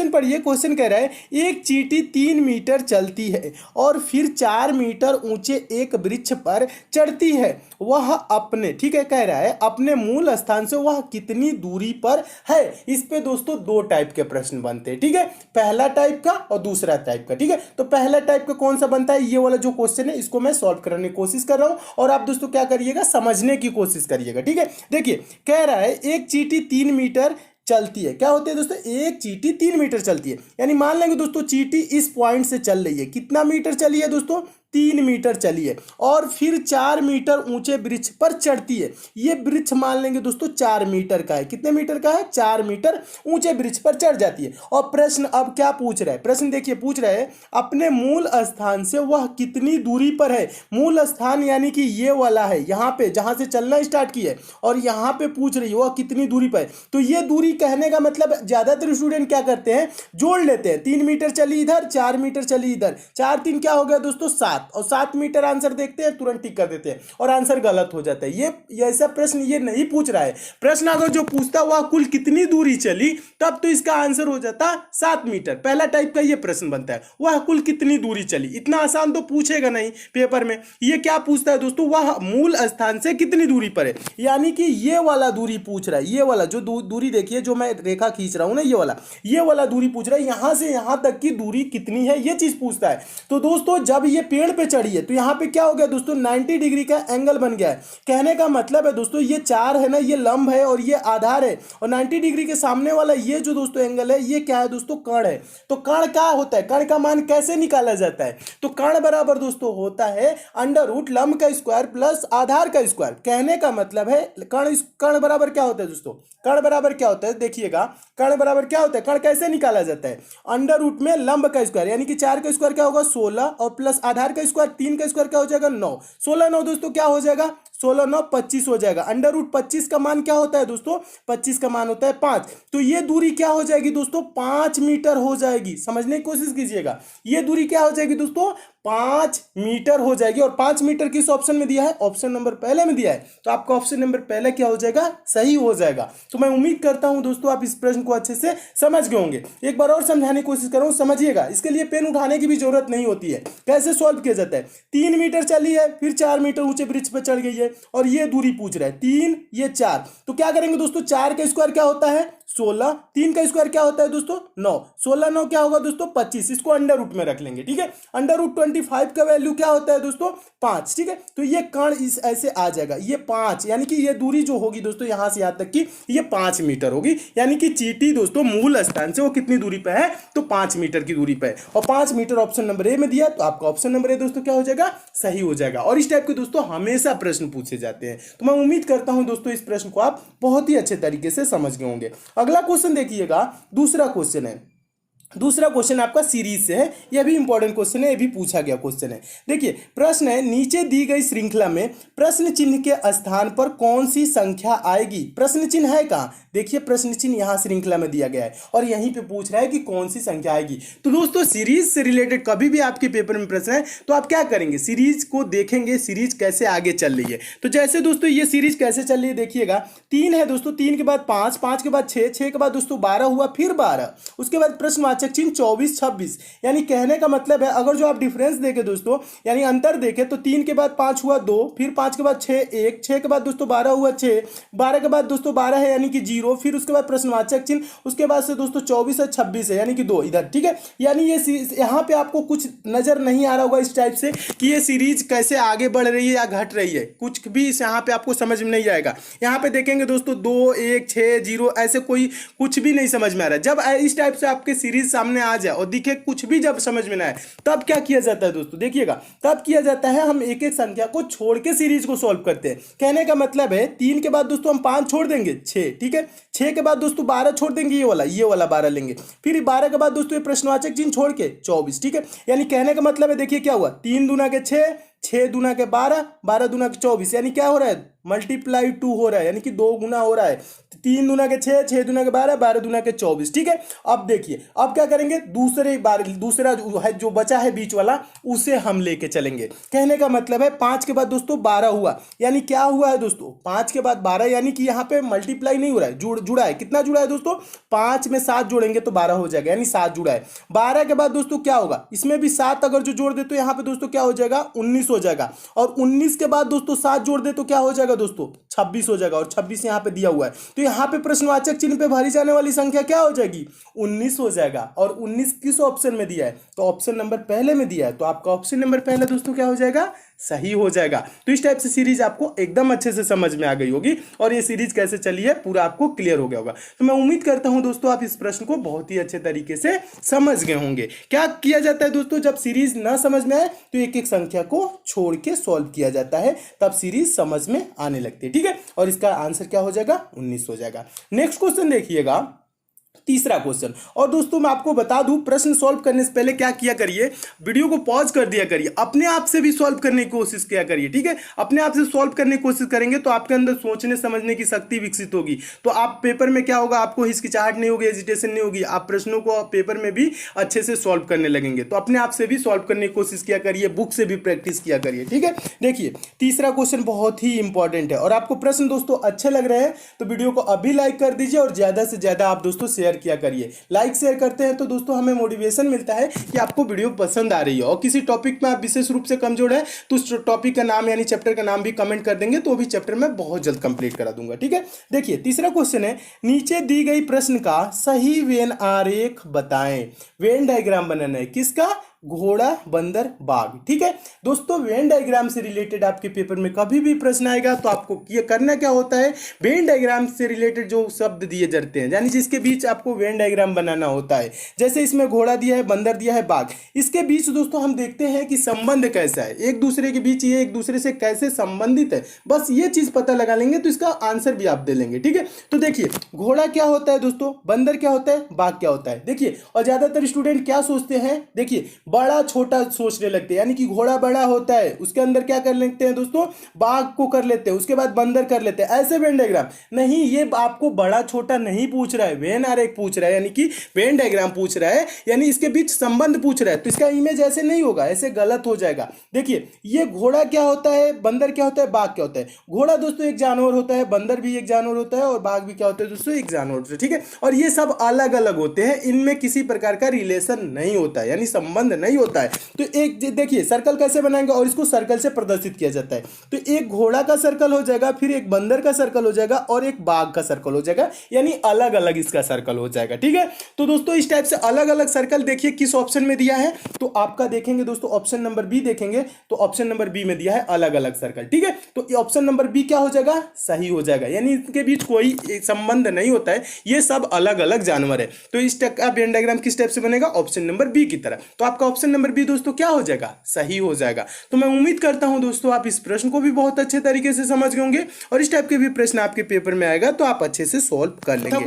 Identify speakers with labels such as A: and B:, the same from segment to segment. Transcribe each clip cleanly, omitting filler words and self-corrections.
A: Question पढ़िए। Question कह रहा है एक चींटी 3 मीटर चलती है और फिर 4 मीटर ऊंचे एक वृक्ष पर चढ़ती है। वह अपने, ठीक है, कह रहा है अपने मूल स्थान से वह कितनी दूरी पर है। इस पे दोस्तों दो टाइप के प्रश्न बनते हैं, ठीक है, पहला टाइप का और दूसरा टाइप का। ठीक है, तो पहला टाइप का कौन सा बनता है, ये वाला जो क्वेश्चन है इसको मैं सॉल्व करने की कोशिश कर रहा हूं और आप दोस्तों क्या करिएगा, समझने की कोशिश करिएगा। ठीक है, देखिए कह रहा है एक चींटी 3 मीटर चलती है। क्या होती है दोस्तों, एक चींटी 3 मीटर चलती है, यानी मान लेंगे दोस्तों चींटी इस पॉइंट से चल रही है। कितना मीटर चली है दोस्तों, 3 मीटर चली है और फिर 4 मीटर ऊंचे वृक्ष पर चढ़ती है। ये वृक्ष मान लेंगे दोस्तों 4 मीटर का है। कितने मीटर का है, 4 मीटर ऊंचे वृक्ष पर चढ़ जाती है। और प्रश्न अब क्या पूछ रहा है, प्रश्न देखिए पूछ रहा है अपने मूल स्थान से वह कितनी दूरी पर है। मूल स्थान यानी कि ये वाला है, यहाँ पे जहां से चलना स्टार्ट की है और यहाँ पे पूछ रही है वह कितनी दूरी पर है। तो ये दूरी कहने का मतलब ज्यादातर स्टूडेंट क्या करते हैं, जोड़ लेते हैं। 3 मीटर चली इधर, 4 मीटर चली इधर, 4 3 क्या हो गया दोस्तों 7, और 7 मीटर आंसर देखते हैं, तुरंत टिक कर देते हैं और आंसर गलत हो जाता है। ये ऐसा प्रश्न ये नहीं पूछ रहा है। प्रश्न अगर जो पूछता वह कुल कितनी दूरी चली, तब तो इसका आंसर हो जाता 7 मीटर। पहला टाइप का ये प्रश्न बनता है, वह कुल कितनी दूरी चली। इतना आसान तो पूछेगा नहीं पेपर में। ये क्या पूछता है दोस्तों, वह मूल स्थान से कितनी दूरी पर है, यानी कि ये वाला दूरी पूछ रहा है। ये वाला जो दूरी देखिए, जो मैं रेखा खींच रहा हूं ना, ये वाला दूरी पूछ रहा है। यहां से यहां तक की दूरी कितनी है, ये चीज पूछता है। तो दोस्तों जब ये पेड़ पे चढ़ी है तो यहाँ पे क्या हो गया दोस्तों, 90 डिग्री का एंगल बन गया है। कहने का मतलब है दोस्तों ये 4 है ना, ये लंब है और ये आधार है, और 90 डिग्री के सामने वाला ये जो दोस्तों एंगल है, ये क्या है दोस्तों, कर्ण है। तो कर्ण क्या होता है, कर्ण का मान कैसे निकाला जाता है, तो कर्ण बराबर दोस्तों होता है अंडर रूट लंब का स्क्वायर प्लस आधार का स्क्वायर। कहने का मतलब है कर्ण बराबर क्या होता है दोस्तों, कर्ण बराबर क्या होता है, देखिएगा कर्ण बराबर क्या होता है, कर्ण कैसे निकाला जाता है, अंडर रूट में लंब का स्क्वायर, यानी कि 4 का स्क्वायर क्या होगा 16 और प्लस आधार का स्क्वायर 3 का स्क्वायर क्या हो जाएगा 9, 16 9 दोस्तों क्या हो जाएगा, 16 9 25 हो जाएगा। अंडर रूट 25 का मान क्या होता है दोस्तों, 25 का मान होता है 5। तो ये दूरी क्या हो जाएगी दोस्तों, 5 मीटर हो जाएगी। समझने की कोशिश कीजिएगा, ये दूरी क्या हो जाएगी दोस्तों, 5 मीटर हो जाएगी। और 5 मीटर किस ऑप्शन में दिया है, ऑप्शन नंबर पहले में दिया है। तो आपका ऑप्शन नंबर पहले क्या हो जाएगा, सही हो जाएगा। तो मैं उम्मीद करता हूं दोस्तों आप इस प्रश्न को अच्छे से समझ गए होंगे। एक बार और समझाने की कोशिश कर रहा हूं, समझिएगा। इसके लिए पेन उठाने की भी जरूरत नहीं होती है। कैसे सॉल्व किया जाता है, 3 मीटर चली है, फिर 4 मीटर ऊंचे वृक्ष पर चढ़ गई है और ये दूरी पूछ रहा है 3, ये 4। तो क्या करेंगे दोस्तों, 4 का स्क्वायर क्या होता है 16, 3 का स्क्वायर क्या होता है दोस्तों 9, 16 9 क्या होगा दोस्तों 25। इसको अंडर रूट में रख लेंगे। ठीक है, अंडर रूट 25 का वैल्यू क्या होता है दोस्तों 5। ठीक है, तो ये कर्ण इस ऐसे आ जाएगा, ये 5, यानी कि ये दूरी जो होगी दोस्तों यहां से यहां तक की ये 5 मीटर होगी। यानी कि चींटी दोस्तों मूल स्थान से वो कितनी दूरी पे है, तो 5 मीटर की दूरी पे है। और 5 मीटर ऑप्शन नंबर ए में दिया, तो आपका ऑप्शन नंबर ए दोस्तों क्या हो जाएगा, सही हो जाएगा। और इस टाइप के दोस्तों हमेशा प्रश्न पूछे जाते हैं। तो मैं उम्मीद करता हूं दोस्तों इस प्रश्न को आप बहुत ही अच्छे तरीके से समझ गए होंगे। अगला क्वेश्चन देखिएगा, दूसरा क्वेश्चन है। दूसरा क्वेश्चन आपका सीरीज से है, यह भी इंपॉर्टेंट क्वेश्चन है, यह भी पूछा गया क्वेश्चन है। देखिए प्रश्न है, नीचे दी गई श्रृंखला में प्रश्न चिन्ह के स्थान पर कौन सी संख्या आएगी। प्रश्न चिन्ह है कहाँ, देखिए प्रश्न चिन्ह यहाँ श्रृंखला में दिया गया है और यहीं पे पूछ रहा है कि कौन सी संख्या आएगी। तो दोस्तों सीरीज से रिलेटेड कभी भी आपके पेपर में प्रश्न है तो आप क्या करेंगे, सीरीज को देखेंगे, सीरीज कैसे आगे चल रही है। तो जैसे दोस्तों ये सीरीज कैसे चल रही है, देखिएगा 3 है दोस्तों, 3 के बाद 5, 5 के बाद 6, 6 के बाद दोस्तों 12 हुआ, फिर 12, उसके बाद प्रश्न चिन्ह 24 26। यानी कहने का मतलब है अगर जो आप डिफरेंस देखें दोस्तों, यानी अंतर देखें, तो 3 के बाद 5 हुआ 2, फिर 5 के बाद 6 1, 6 के बाद दोस्तों 12 हुआ 6, 12 के बाद दोस्तों 12 है यानी कि 0, फिर उसके बाद प्रश्नवाचक चिन्ह, उसके बाद से दोस्तों 24 है 26 है यानी कि 2 इधर। ठीक है, यानी ये यहाँ पे आपको कुछ नजर नहीं आ रहा होगा इस टाइप से कि ये सीरीज कैसे आगे बढ़ रही है या घट रही है, कुछ भी इस यहाँ पे आपको समझ में नहीं आएगा। यहाँ पे देखेंगे दोस्तों 2 1 6 0 ऐसे कोई कुछ भी नहीं समझ में आ रहा है। जब इस टाइप से आपके सीरीज सामने आ जाए और दिखे कुछ भी जब समझ में ना आए, तब क्या किया जाता है दोस्तों, देखिएगा तब किया जाता है हम एक एक संख्या को छोड़ के सीरीज को सॉल्व करते हैं। कहने का मतलब है 3 के बाद दोस्तों हम 5 छोड़ देंगे 6, ठीक है, 6 के बाद दोस्तों 12 छोड़ देंगे, ये वाला 12 लेंगे, फिर 12 के बाद दोस्तों ये प्रश्नवाचक चिन्ह छोड़ के 24। ठीक है, यानी कहने का मतलब है देखिए क्या हुआ, 3 दूना के 6, 6 दूना के 12, 12 दूना के 24, यानी क्या हो रहा है मल्टीप्लाई 2 हो रहा है, यानी कि 2 गुना हो रहा है। 3 दूना के 6, 6 दूना के 12, 12 दूना के 24। ठीक है, अब देखिए अब क्या करेंगे, दूसरा जो है जो बचा है बीच वाला उसे हम लेके चलेंगे। कहने का मतलब है 5 के बाद दोस्तों 12 हुआ, यानी क्या हुआ है दोस्तों 5 के बाद 12, यानी कि यहाँ पे मल्टीप्लाई नहीं हो रहा है, जुड़ा है। कितना जुड़ा है दोस्तों, 5 में 7 जोड़ेंगे तो 12 हो जाएगा, यानी 7 जुड़ा है। 12 के बाद दोस्तों क्या होगा, इसमें भी 7 अगर जो जोड़ दे तो यहाँ पे दोस्तों क्या हो जाएगा, 19 हो जाएगा। और 19 के बाद दोस्तों 7 जोड़ दे तो क्या हो जाएगा दोस्तों, 26 हो जाएगा। और 26 यहाँ पे दिया हुआ है, तो यहाँ पे प्रश्नवाचक चिन्ह पे भरी जाने वाली संख्या क्या हो जाएगी, 19 हो जाएगा। और 19 किस ऑप्शन में दिया है, तो ऑप्शन नंबर पहले में दिया है, तो आपका ऑप्शन नंबर पहले दोस्तों क्या हो जाएगा, सही हो जाएगा। तो इस टाइप से सीरीज आपको एकदम अच्छे से समझ में आ गई होगी, और ये सीरीज कैसे चली है पूरा आपको क्लियर हो गया होगा। तो मैं उम्मीद करता हूं दोस्तों आप इस प्रश्न को बहुत ही अच्छे तरीके से समझ गए होंगे। क्या किया जाता है दोस्तों, जब सीरीज ना समझ में आए तो एक एक संख्या को छोड़ के सॉल्व किया जाता है, तब सीरीज समझ में आने लगती है। ठीक है, और इसका आंसर क्या हो जाएगा, 19 हो जाएगा। नेक्स्ट क्वेश्चन देखिएगा, तीसरा क्वेश्चन। और दोस्तों मैं आपको बता दूं, प्रश्न सॉल्व करने से पहले क्या किया करिए, वीडियो को पॉज कर दिया करिए, अपने आप से भी सॉल्व करने की कोशिश किया करिए। ठीक है, अपने आप से सॉल्व करने की कोशिश करेंगे तो आपके अंदर सोचने समझने की शक्ति विकसित होगी। तो आप पेपर में क्या होगा, आपको हिचकिचाहट नहीं होगी, हेजिटेशन नहीं होगी, आप प्रश्नों को पेपर में भी अच्छे से सॉल्व करने लगेंगे। तो अपने आप से भी सॉल्व करने की कोशिश किया करिए, बुक से भी प्रैक्टिस किया करिए। ठीक है, देखिए तीसरा क्वेश्चन बहुत ही इंपॉर्टेंट है, और आपको प्रश्न दोस्तों अच्छे लग रहे हैं तो वीडियो को अभी लाइक कर दीजिए, और ज्यादा से ज्यादा आप दोस्तों शेयर किया करिए। लाइक शेयर करते हैं तो दोस्तों हमें मोटिवेशन मिलता है कि आपको वीडियो पसंद आ रही है। और किसी टॉपिक में आप विशेष रूप से कमजोर है तो उस टॉपिक का नाम यानी चैप्टर का नाम भी कमेंट कर देंगे, तो भी चैप्टर में बहुत जल्द कंप्लीट करा दूंगा। ठीक है, देखिए तीसरा क्वेश्चन है, नीचे दी गई प्रश्न का सही वेन आरेख बताएं। वेन डायग्राम बनाना है, किसका, घोड़ा बंदर बाघ। ठीक है दोस्तों, वेन डायग्राम से रिलेटेड आपके पेपर में कभी भी प्रश्न आएगा तो आपको ये करना क्या होता है, वेन डायग्राम से रिलेटेड जो शब्द दिए जाते हैं यानी जिसके बीच आपको वेन डायग्राम बनाना होता है, जैसे इसमें घोड़ा दिया है, बंदर दिया है, बाघ, इसके बीच दोस्तों हम देखते हैं कि संबंध कैसा है, एक दूसरे के बीच ये एक दूसरे से कैसे संबंधित है, बस ये चीज पता लगा लेंगे तो इसका आंसर भी आप दे लेंगे। ठीक है, तो देखिए घोड़ा क्या होता है दोस्तों, बंदर क्या होता है, बाघ क्या होता है। देखिए, और ज्यादातर स्टूडेंट क्या सोचते हैं, देखिए बड़ा छोटा सोचने लगते हैं, यानी कि घोड़ा बड़ा होता है उसके अंदर क्या कर लेते हैं दोस्तों, बाघ को कर लेते हैं, उसके बाद बंदर कर लेते हैं, ऐसे वेन डायग्राम नहीं, ये आपको बड़ा छोटा नहीं पूछ रहा है, वेन आरेख पूछ रहा है, यानी कि वेन डायग्राम पूछ रहा है, यानी इसके बीच संबंध पूछ रहा है, तो इसका इमेज ऐसे नहीं होगा, ऐसे गलत हो जाएगा। देखिए ये घोड़ा क्या होता है, बंदर क्या होता है, बाघ क्या होता है। घोड़ा दोस्तों एक जानवर होता है, बंदर भी एक जानवर होता है, और बाघ भी क्या होता है दोस्तों, एक जानवर होता है। ठीक है, और ये सब अलग अलग होते हैं, इनमें किसी प्रकार का रिलेशन नहीं होता है, यानी संबंध नहीं होता है। तो एक देखिए सर्कल कैसे बनाएंगे, और इसको सर्कल से प्रदर्शित किया जाता है, तो एक घोड़ा का सर्कल हो जाएगा, फिर एक बंदर का सर्कल हो जाएगा, और एक बाघ का सर्कल हो जाएगा, यानी अलग अलग इसका सर्कल हो जाएगा। ठीक है, तो दोस्तों इस टाइप से अलग अलग सर्कल देखिए किस ऑप्शन में दिया है, तो आपका देखेंगे दोस्तों ऑप्शन नंबर बी देखेंगे, तो ऑप्शन नंबर बी में दिया है अलग अलग सर्कल। ठीक है, तो ऑप्शन नंबर बी क्या हो जाएगा, सही हो जाएगा, यानी इनके बीच कोई संबंध नहीं होता है, ये सब अलग अलग जानवर है। तो इस टाइप का वेन डायग्राम किस टाइप से बनेगा, ऑप्शन नंबर बी की तरह। तो आपका ऑप्शन नंबर बी दोस्तों क्या हो जाएगा, सही हो जाएगा। तो मैं उम्मीद करता हूं दोस्तों आप इस प्रश्न को भी बहुत अच्छे तरीके से समझ गए होंगे, और इस टाइप के भी प्रश्न आपके पेपर में आएगा तो आप अच्छे से सॉल्व कर लेंगे। अगला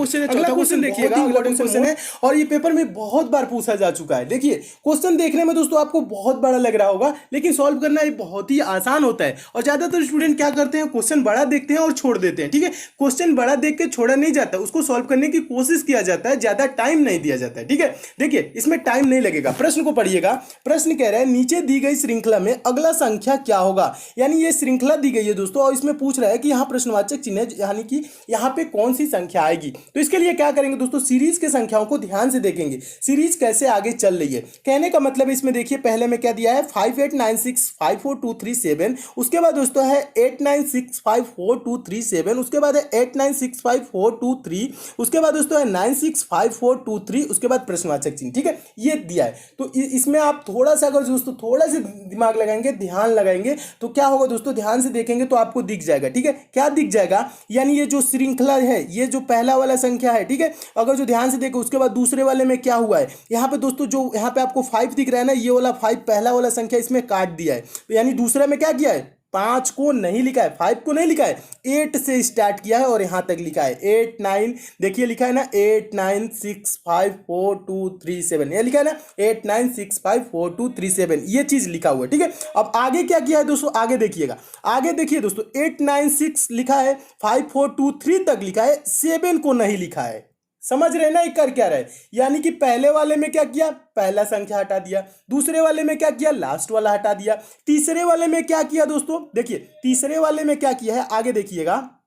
A: क्वेश्चन देखिएगा, अगला क्वेश्चन है और ये पेपर में बहुत बार पूछा जा चुका है। देखिए क्वेश्चन देखने में दोस्तों आपको बहुत बड़ा लग रहा होगा, लेकिन सॉल्व करना ये बहुत ही आसान होता है, और ज्यादातर स्टूडेंट क्या करते हैं, क्वेश्चन बड़ा देखते हैं और छोड़ देते हैं। ठीक है, क्वेश्चन बड़ा देख के छोड़ा नहीं जाता, उसको सॉल्व करने की कोशिश किया जाता है, ज्यादा टाइम नहीं दिया जाता है। ठीक है, देखिए इसमें टाइम नहीं लगेगा। प्रश्न को पढ़िएगा, प्रश्न कह रहा है नीचे दी गई श्रृंखला में अगला संख्या क्या होगा, यानी ये श्रृंखला दी गई है दोस्तों, और इसमें पूछ रहा है कि यहाँ प्रश्नवाचक चिन्ह यानी कि यहाँ पे कौन सी संख्या आएगी। तो इसके लिए क्या करेंगे दोस्तों, सीरीज के संख्याओं को ध्यान से देखेंगे, सीरीज कैसे आगे चल रही है। कहने का मतलब इसमें देखिए पहले में क्या दिया है, 58965423 उसके बाद दोस्तों है 89654237, उसके बाद है 896542 उसके बाद दोस्तों है 965423, उसके बाद प्रश्नवाचक चिन्ह। ठीक है, ये दिया है। तो इसमें आप थोड़ा सा अगर दोस्तों थोड़ा सा दिमाग लगाएंगे, ध्यान लगाएंगे, तो क्या होगा दोस्तों, ध्यान से देखेंगे तो आपको दिख जाएगा। ठीक है, क्या दिख जाएगा, यानी ये जो श्रृंखला है, ये जो पहला वाला संख्या है, ठीक है, अगर जो ध्यान से देखो उसके बाद दूसरे वाले में क्या हुआ है, यहाँ पे दोस्तों जो यहाँ पे आपको 5 दिख रहा है ना, ये वाला 5 पहला वाला संख्या इसमें काट दिया है, तो यानी दूसरे में क्या किया है, 5 को नहीं लिखा है, 5 को नहीं लिखा है, 8 से स्टार्ट किया है और यहां तक लिखा है 8 9, देखिए लिखा है ना 8 9 6 5 4 2 3 7, ये लिखा है ना 8 9 6 5 4 2 3 7, ये चीज लिखा हुआ है। ठीक है, अब आगे क्या किया है दोस्तों, आगे देखिएगा, आगे देखिए दोस्तों 8 9 6 लिखा है, 5 4 2 3 तक लिखा है, 7 को नहीं लिखा है। समझ रहे ना ये कर क्या रहे, यानी कि पहले वाले में क्या किया, पहला संख्या हटा दिया, दूसरे वाले में क्या किया, लास्ट वाला हटा दिया, तीसरे वाले में क्या किया दोस्तों, देखिए तीसरे वाले में क्या किया है, आगे देखिएगा,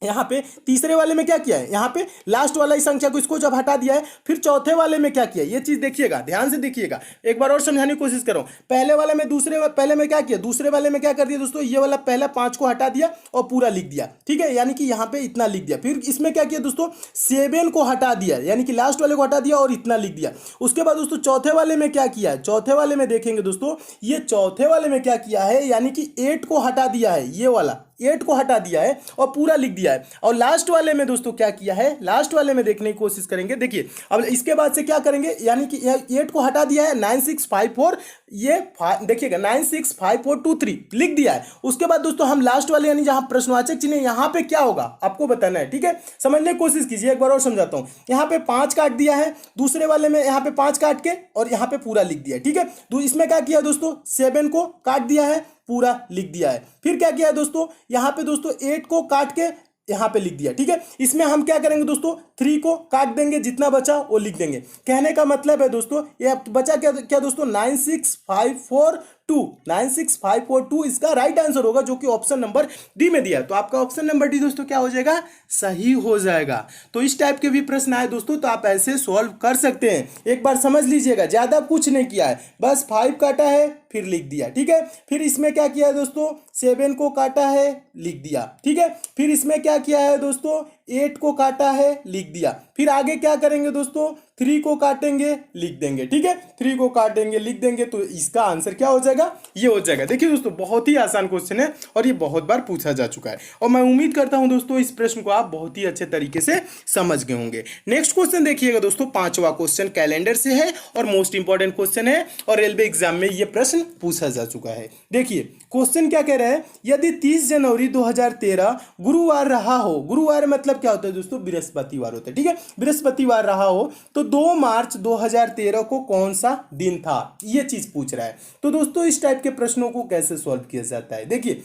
A: यहाँ पे तीसरे वाले में क्या किया है, यहाँ पे लास्ट वाला ही संख्या को इसको जब हटा दिया है, फिर चौथे वाले में क्या किया, ये चीज देखिएगा, ध्यान से देखिएगा, एक बार और समझाने की कोशिश करो। पहले वाले में पहले में क्या किया, दूसरे वाले में क्या कर दिया दोस्तों, ये वाला पहला 5 को हटा दिया और पूरा लिख दिया। ठीक है, यानी कि यहाँ पे इतना लिख दिया, फिर इसमें क्या किया दोस्तों, 7 को हटा दिया, यानी कि लास्ट वाले को हटा दिया और इतना लिख दिया। उसके बाद दोस्तों चौथे वाले में क्या किया है, चौथे वाले में देखेंगे दोस्तों, ये चौथे वाले में क्या किया है, यानी कि 8 को हटा दिया है, ये वाला 8 को हटा दिया है और पूरा लिख दिया है। और लास्ट वाले में दोस्तों क्या किया है, लास्ट वाले में देखने की कोशिश करेंगे, देखिए अब इसके बाद से क्या करेंगे, यानी कि 8 को हटा दिया है, 9 6 5 4, ये देखिएगा 9 6 5 4 2 3 लिख दिया है। उसके बाद दोस्तों हम लास्ट वाले यानी जहां प्रश्नवाचक चिन्ह यहां पे क्या होगा आपको बताना है। ठीक है, समझने की कोशिश कीजिए, एक बार और समझाता हूं। यहां पे 5 काट दिया है, दूसरे वाले में यहां पे 5 काट के और यहां पे पूरा लिख दिया है। ठीक है, तो इसमें क्या किया दोस्तों, 7 को काट दिया है, पूरा लिख दिया है। फिर क्या किया है दोस्तों, यहां पे दोस्तों 8 को काट के यहां पे लिख दिया। ठीक है, इसमें हम क्या करेंगे दोस्तों, 3 को काट देंगे, जितना बचा वो लिख देंगे। कहने का मतलब है दोस्तों, ये बचा क्या क्या दोस्तों, 9 6 5 4 2, 9 6 5 4 2 इसका राइट आंसर होगा, जो कि ऑप्शन नंबर डी में दिया है। तो आपका ऑप्शन नंबर डी दोस्तों क्या हो जाएगा, सही हो जाएगा। तो इस टाइप के भी प्रश्न आए दोस्तों तो आप ऐसे सॉल्व कर सकते हैं। एक बार समझ लीजिएगा, ज्यादा कुछ नहीं किया है, बस 5 काटा है फिर लिख दिया। ठीक है, फिर इसमें क्या किया है दोस्तों, 7 को काटा है लिख दिया। ठीक है, फिर इसमें क्या किया है दोस्तों, 8 को काटा है लिख दिया। फिर आगे क्या करेंगे दोस्तों, 3 को काटेंगे लिख देंगे। ठीक है, 3 को काटेंगे लिख देंगे, तो इसका आंसर क्या हो जाएगा, ये हो जाएगा। देखिए दोस्तों बहुत ही आसान क्वेश्चन है और ये बहुत बार पूछा जा चुका है, और मैं उम्मीद करता हूं दोस्तों इस प्रश्न को आप बहुत ही अच्छे तरीके से समझ गए होंगे। नेक्स्ट क्वेश्चन देखिएगा दोस्तों, 5वां क्वेश्चन कैलेंडर से है और मोस्ट इंपॉर्टेंट क्वेश्चन है, और रेलवे एग्जाम में ये प्रश्न पूछा जा चुका है। देखिए क्वेश्चन क्या कह रहा है, यदि 30 जनवरी 2013 गुरुवार रहा हो, गुरुवार मतलब क्या होता है दोस्तों, बृहस्पतिवार होता है। ठीक है, बृहस्पतिवार रहा हो तो 2 मार्च 2013 को कौन सा दिन था, ये चीज पूछ रहा है। तो दोस्तों इस टाइप के प्रश्नों को कैसे सॉल्व किया जाता है, देखिए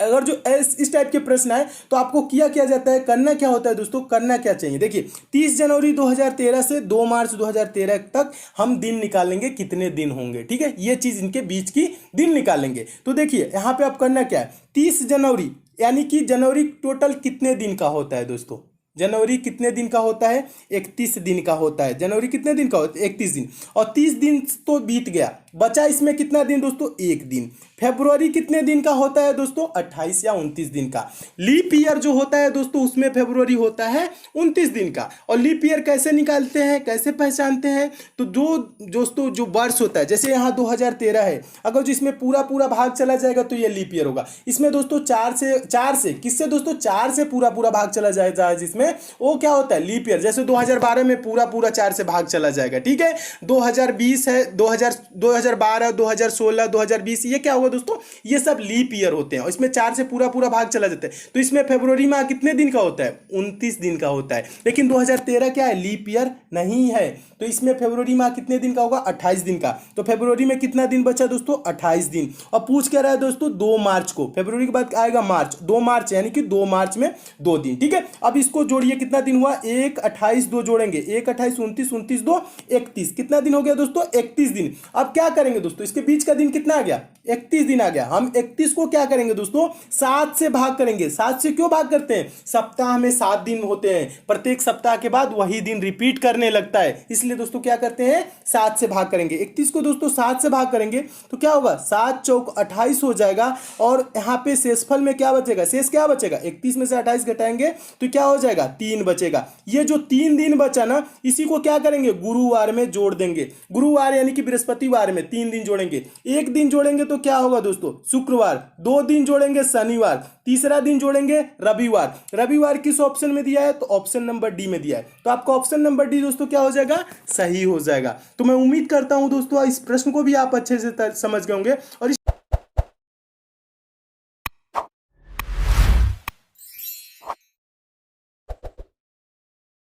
A: अगर जो इस टाइप के प्रश्न आए तो आपको किया जाता है, करना क्या होता है दोस्तों, करना क्या चाहिए। देखिए 30 जनवरी 2013 से 2 मार्च 2013 तक हम दिन निकालेंगे, कितने दिन होंगे। ठीक है, ये चीज इनके बीच की दिन निकालेंगे। तो देखिए यहाँ पे आप करना क्या है, 30 जनवरी यानी कि जनवरी टोटल कितने दिन का होता है दोस्तों, जनवरी कितने दिन का होता है, 31 दिन का होता है। जनवरी कितने दिन का होता है, 31 दिन, और 30 दिन तो बीत गया, बचा इसमें कितना दिन दोस्तों, 1 दिन। फेब्रुवरी कितने दिन का होता है दोस्तों, 28 या 29 दिन का। लीप ईयर जो होता है दोस्तों उसमें फेब्रुवरी होता है 29 दिन का। और लीप ईयर कैसे निकालते हैं, कैसे पहचानते हैं, तो जो दोस्तों जो वर्ष होता है, जैसे यहाँ 2013 है, अगर जो इसमें पूरा पूरा भाग चला जाएगा तो ये लीप ईयर होगा। इसमें दोस्तों 4 से किससे दोस्तों, 4 से पूरा पूरा भाग चला जाएगा, जिसमें वो क्या होता है, लीप ईयर। जैसे 2012 में पूरा पूरा 4 से भाग चला जाएगा। ठीक है, 2020 है, 2012 2016 2020 ये क्या होगा दोस्तों, ये सब लीप ईयर होते हैं और इसमें 4 से पूरा पूरा भाग चला जाता है। तो इसमें फरवरी माह कितने दिन का होता है, 29 दिन का होता है। लेकिन 2013 क्या है, लीप ईयर नहीं है, तो इसमें फरवरी माह कितने दिन का होगा, 28 दिन का। तो फरवरी में कितना दिन बचा दोस्तों, 28 दिन। और पूछ क्या रहा है दोस्तों, 2 मार्च को, फरवरी के बाद आएगा मार्च, 2 मार्च यानी कि 2 मार्च में 2 दिन। ठीक है, अब इसको जोड़िए, कितना दिन हुआ, 1 28 2 जोड़ेंगे, 1 28 29 29 2 31, कितना दिन हो गया दोस्तों, 31 दिन। अब क्या करेंगे दोस्तों, इसके बीच का दिन कितना आ गया, 31 दिन आ गया। हम 31 को क्या करेंगे दोस्तों, 7 से भाग करेंगे। 7 से क्यों भाग करते हैं, सप्ताह में 7 दिन होते हैं, प्रत्येक सप्ताह के बाद वही दिन रिपीट करने लगता है, इसलिए दोस्तों क्या करते हैं, 7 से भाग करेंगे। 31 को दोस्तों 7 से भाग करेंगे तो क्या होगा, 7 चौक 28 हो जाएगा। और यहाँ पे शेषफल में क्या बचेगा, शेष क्या बचेगा, 31 में से 28 घटाएंगे तो क्या हो जाएगा, 3 बचेगा। ये जो 3 दिन बचा ना, इसी को क्या करेंगे, गुरुवार में जोड़ देंगे। गुरुवार यानी कि बृहस्पतिवार में 3 दिन जोड़ेंगे, 1 दिन जोड़ेंगे तो क्या होगा दोस्तों, शुक्रवार, 2 दिन जोड़ेंगे शनिवार, तीसरा दिन जोड़ेंगे रविवार। रविवार किस ऑप्शन में दिया है, तो ऑप्शन नंबर डी में दिया है। तो आपका ऑप्शन नंबर डी दोस्तों क्या हो जाएगा, सही हो जाएगा। तो मैं उम्मीद करता हूं दोस्तों इस प्रश्न को भी आप अच्छे से समझ गए होंगे और